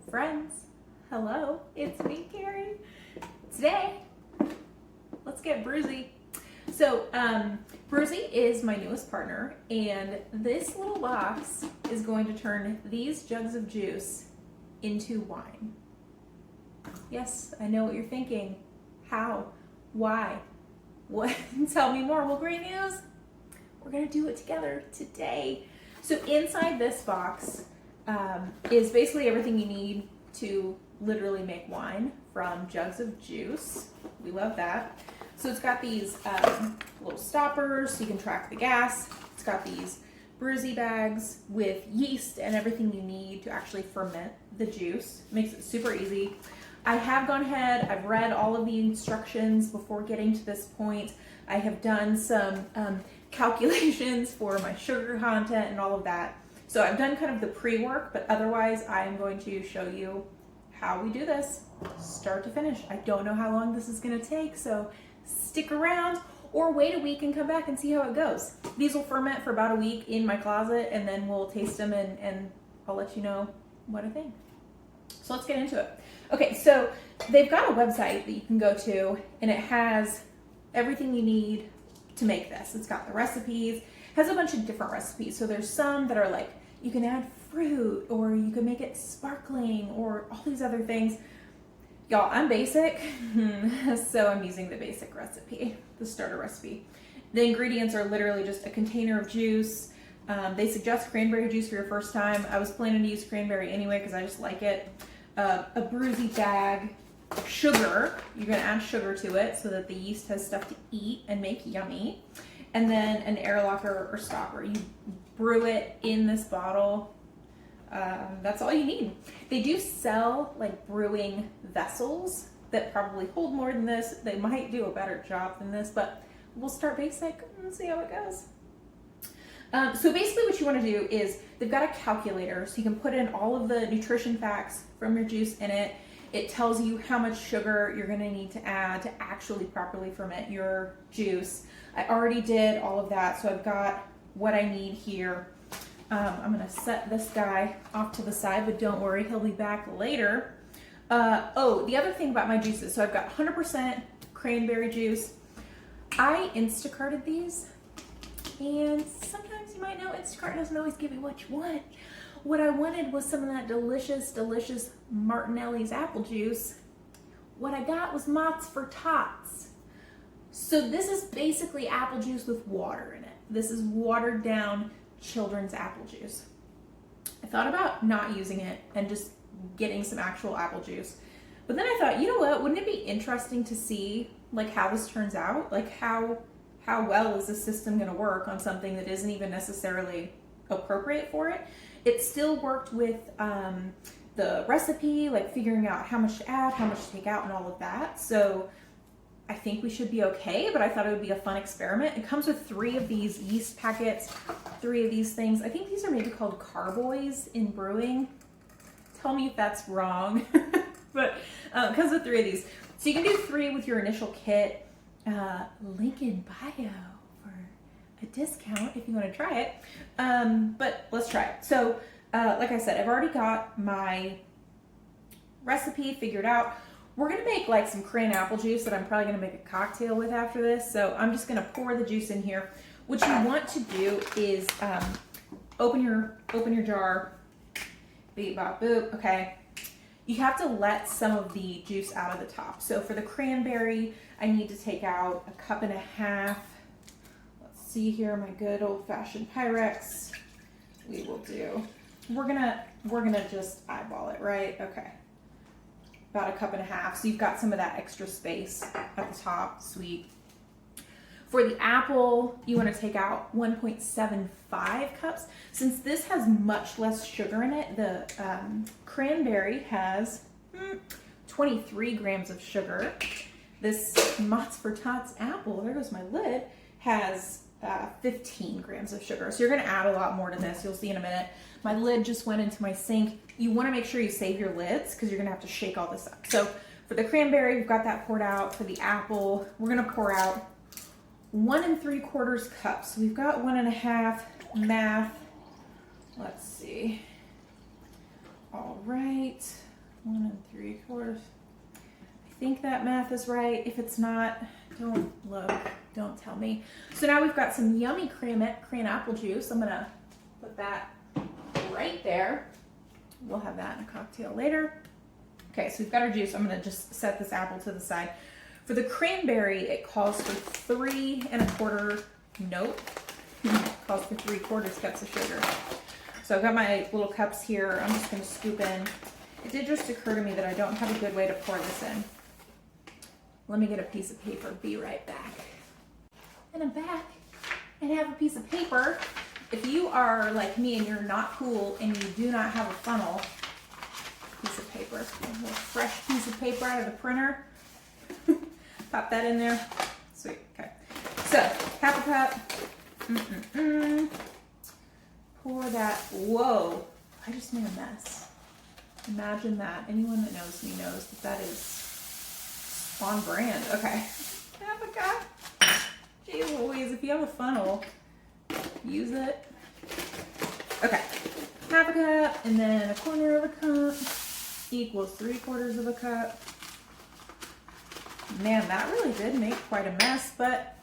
Friends, hello, it's me, Carrie. Today, let's get Brewsy. So, Brewsy is my newest partner, and this little box is going to turn these jugs of juice into wine. Yes, I know what you're thinking. How? Why? What? Tell me more. Well, great news. We're gonna do it together today. So inside this box is basically everything you need to literally make wine from jugs of juice. We love that. So it's got these little stoppers so you can track the gas. It's got these Brewsy bags with yeast and everything you need to actually ferment the juice. Makes it super easy. I have gone ahead, I've read all of the instructions before getting to this point. I have done some calculations for my sugar content and all of that. So I've done kind of the pre-work, but otherwise I'm going to show you how we do this start to finish. I don't know how long this is gonna take, so stick around or wait a week and come back and see how it goes. These will ferment for about a week in my closet, and then we'll taste them and I'll let you know what I think. So let's get into it. Okay, so they've got a website that you can go to, and it has everything you need to make this. It's got the recipes, has a bunch of different recipes. So there's some that are like, you can add fruit, or you can make it sparkling, or all these other things. Y'all, I'm basic, so I'm using the basic recipe, the starter recipe. The ingredients are literally just a container of juice. They suggest cranberry juice for your first time. I was planning to use cranberry anyway because I just like it. A Brewsy bag, sugar. You're gonna add sugar to it so that the yeast has stuff to eat and make yummy. And then an airlocker or stopper. You brew it in this bottle. That's all you need. They do sell like brewing vessels that probably hold more than this. They might do a better job than this, but we'll start basic and see how it goes. So basically what you want to do is they've got a calculator so you can put in all of the nutrition facts from your juice in it. It tells you how much sugar you're going to need to add to actually properly ferment your juice. I already did all of that, so I've got what I need here. I'm going to set this guy off to the side, but don't worry, he'll be back later. Oh, the other thing about my juices, so I've got 100% cranberry juice. I Instacarted these, and sometimes you might know Instacart doesn't always give you what you want. What I wanted was some of that delicious, delicious Martinelli's apple juice. What I got was Mott's for Tots. So this is basically apple juice with water in it. This is watered down children's apple juice. I thought about not using it and just getting some actual apple juice. But then I thought, you know what, wouldn't it be interesting to see like how this turns out? Like how well is the system gonna work on something that isn't even necessarily appropriate for it? It still worked with the recipe, like figuring out how much to add, how much to take out, and all of that. So I think we should be okay, but I thought it would be a fun experiment. It comes with 3 of these yeast packets, 3 of these things. I think these are maybe called carboys in brewing. Tell me if that's wrong, but it comes with 3 of these. So you can do 3 with your initial kit. Link in bio for a discount if you want to try it. But let's try it. So like I said, I've already got my recipe figured out. We're gonna make like some cran apple juice that I'm probably gonna make a cocktail with after this. So I'm just gonna pour the juice in here. What you want to do is open your jar. Beep bop boop. Okay. You have to let some of the juice out of the top. So for the cranberry, I need to take out 1.5 cups. Let's see here, my good old-fashioned Pyrex. We will do. We're gonna just eyeball it, right? Okay. About 1.5 cups. So you've got some of that extra space at the top. Sweet. For the apple, you want to take out 1.75 cups. Since this has much less sugar in it, the cranberry has 23 grams of sugar. This Mott's for Tots apple, there goes my lid, has 15 grams of sugar. So you're going to add a lot more to this. You'll see in a minute. My lid just went into my sink. You want to make sure you save your lids because you're going to have to shake all this up. So for the cranberry, we've got that poured out. For the apple, we're going to pour out 1 3/4 cups. We've got 1.5 math. Let's see. All right. think that math is right. If it's not, don't look, don't tell me. So now we've got some yummy cran apple juice. I'm gonna put that right there. We'll have that in a cocktail later. Okay, so we've got our juice. I'm gonna just set this apple to the side. For the cranberry, it calls for 3 1/4, nope, it calls for 3/4 cups of sugar. So I've got my little cups here. I'm just gonna scoop in. It did just occur to me that I don't have a good way to pour this in. Let me get a piece of paper, be right back. And I'm back and have a piece of paper. If you are like me and you're not cool and you do not have a funnel, piece of paper, a little fresh piece of paper out of the printer, pop that in there, sweet, okay. So, half a cup, pour that, whoa, I just made a mess. Imagine that. Anyone that knows me knows that that is on brand. Okay. Half a cup. Jeez Louise, if you have a funnel, use it. Okay. Half a cup and then 1/4 of a cup equals 3/4 of a cup. Man, that really did make quite a mess, but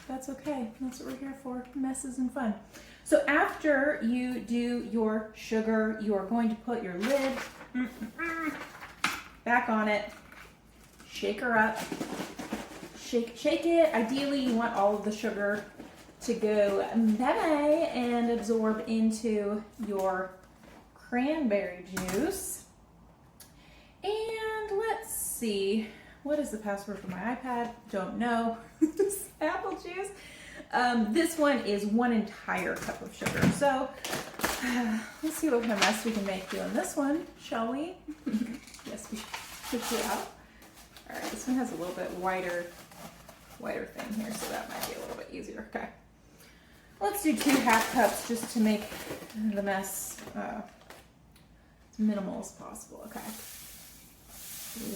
that's okay. That's what we're here for. Messes and fun. So after you do your sugar, you are going to put your lid back on it, shake her up, shake it. Ideally, you want all of the sugar to go bye-bye and absorb into your cranberry juice. And let's see, what is the password for my iPad? Don't know. Apple juice. This one is 1 entire cup of sugar. So let's see what kind of mess we can make doing this one, shall we? Yes, we should. Out. All right, this one has a little bit wider thing here, so that might be a little bit easier. Okay, let's do 2 1/2 cups just to make the mess as minimal as possible. Okay.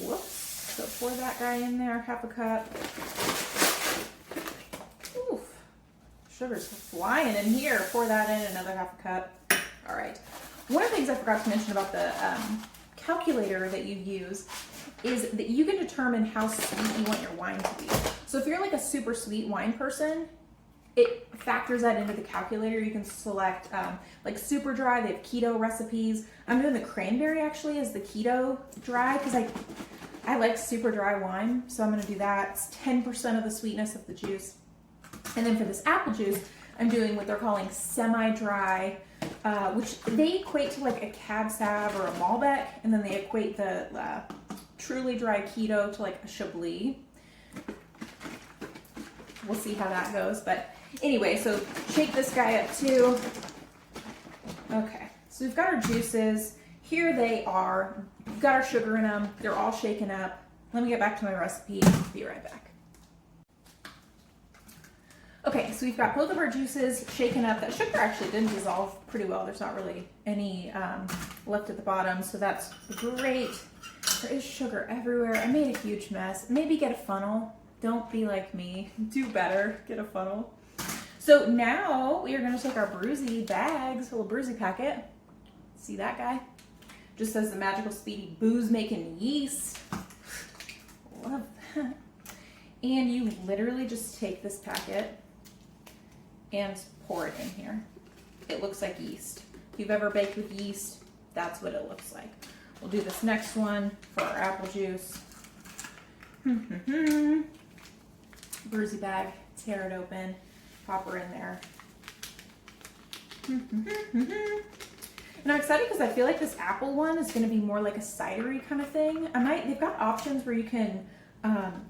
Whoops. So pour that guy in there, 1/2 cup. Oof. Sugar's flying in here. Pour that in, another 1/2 cup. All right. One of the things I forgot to mention about the calculator that you use is that you can determine how sweet you want your wine to be. So if you're like a super sweet wine person, it factors that into the calculator. You can select like super dry. They have keto recipes. I'm doing the cranberry actually as the keto dry because I like super dry wine. So I'm going to do that. It's 10% of the sweetness of the juice. And then for this apple juice, I'm doing what they're calling semi-dry, which they equate to like a Cab Sav or a Malbec, and then they equate the truly dry keto to like a Chablis. We'll see how that goes, but anyway, so shake this guy up too. Okay, so we've got our juices. Here they are. We've got our sugar in them. They're all shaken up. Let me get back to my recipe. Be right back. Okay, so we've got both of our juices shaken up. That sugar actually did dissolve pretty well. There's not really any left at the bottom, so that's great. There is sugar everywhere. I made a huge mess. Maybe get a funnel. Don't be like me. Do better. Get a funnel. So now we are going to take our Brewsy bags, a little Brewsy packet. See that guy? Just says the magical speedy booze making yeast. Love that. And you literally just take this packet and pour it in here. It looks like yeast. If you've ever baked with yeast, that's what it looks like. We'll do this next one for our apple juice. Brewsy bag, tear it open, pop her in there. And I'm excited because I feel like this apple one is going to be more like a cidery kind of thing. They've got options where you can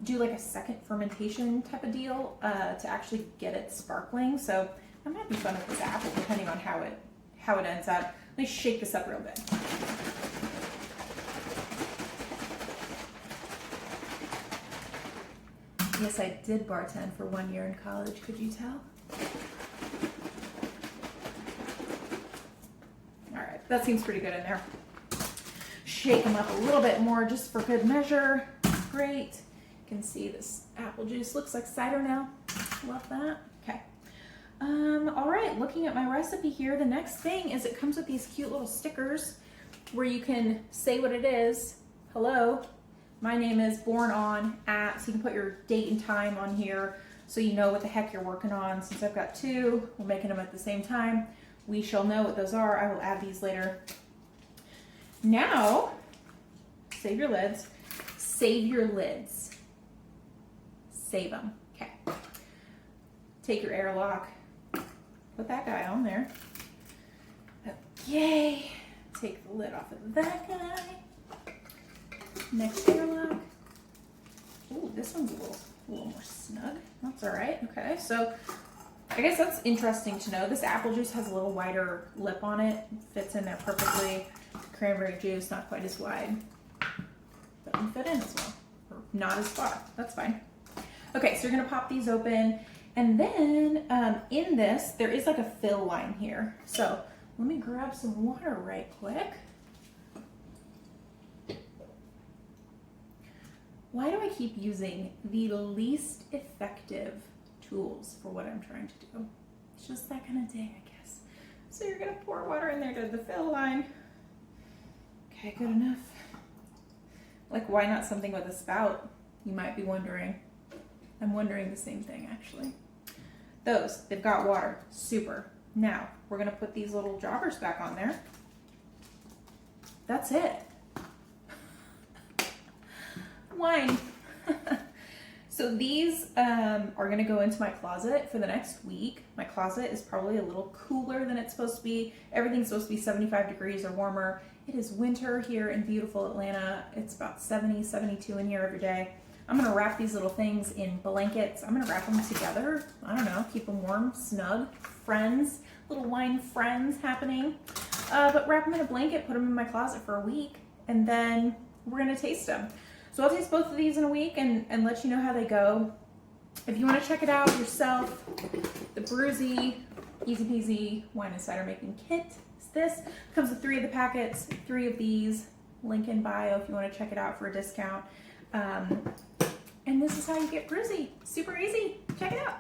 do like a second fermentation type of deal to actually get it sparkling. So that might be fun with this apple depending on how it ends up. Let me shake this up real bit. Yes, I did bartend for 1 year in college. Could you tell? All right, that seems pretty good in there. Shake them up a little bit more just for good measure. Great. You can see this apple juice looks like cider now. Love that. Okay. All right, looking at my recipe here, the next thing is it comes with these cute little stickers where you can say what it is. Hello, My name is born on at, so you can put your date and time on here so you know what the heck you're working on. Since I've got two, we're making them at the same time. We shall know what those are. I will add these later. Now, save your lids. Save your lids. Save them. Okay. Take your airlock. Put that guy on there. Okay. Take the lid off of that guy. Next airlock. Ooh, this one's a little more snug. That's all right. Okay, so I guess that's interesting to know. This apple juice has a little wider lip on it. Fits in there perfectly. Cranberry juice, not quite as wide. Doesn't fit in as well. Or not as far. That's fine. Okay, so you're gonna pop these open. And then in this, there is like a fill line here. So let me grab some water right quick. Why do I keep using the least effective tools for what I'm trying to do? It's just that kind of day, I guess. So you're gonna pour water in there to the fill line. Okay, good enough. Like, why not something with a spout? You might be wondering. I'm wondering the same thing, actually. Those, they've got water. Super. Now, we're gonna put these little jobbers back on there. That's it. Wine. So these are gonna go into my closet for the next week. My closet is probably a little cooler than it's supposed to be. Everything's supposed to be 75 degrees or warmer. It is winter here in beautiful Atlanta. It's about 70, 72 in here every day. I'm gonna wrap these little things in blankets. I'm gonna wrap them together. I don't know, keep them warm, snug, friends, little wine friends happening. But wrap them in a blanket, put them in my closet for a week, and then we're gonna taste them. So I'll taste both of these in a week and let you know how they go. If you want to check it out yourself, the Brewsy Easy Peasy Wine and Cider Making Kit is this. Comes with 3 of the packets, 3 of these. Link in bio if you want to check it out for a discount. And this is how you get Brewsy. Super easy. Check it out.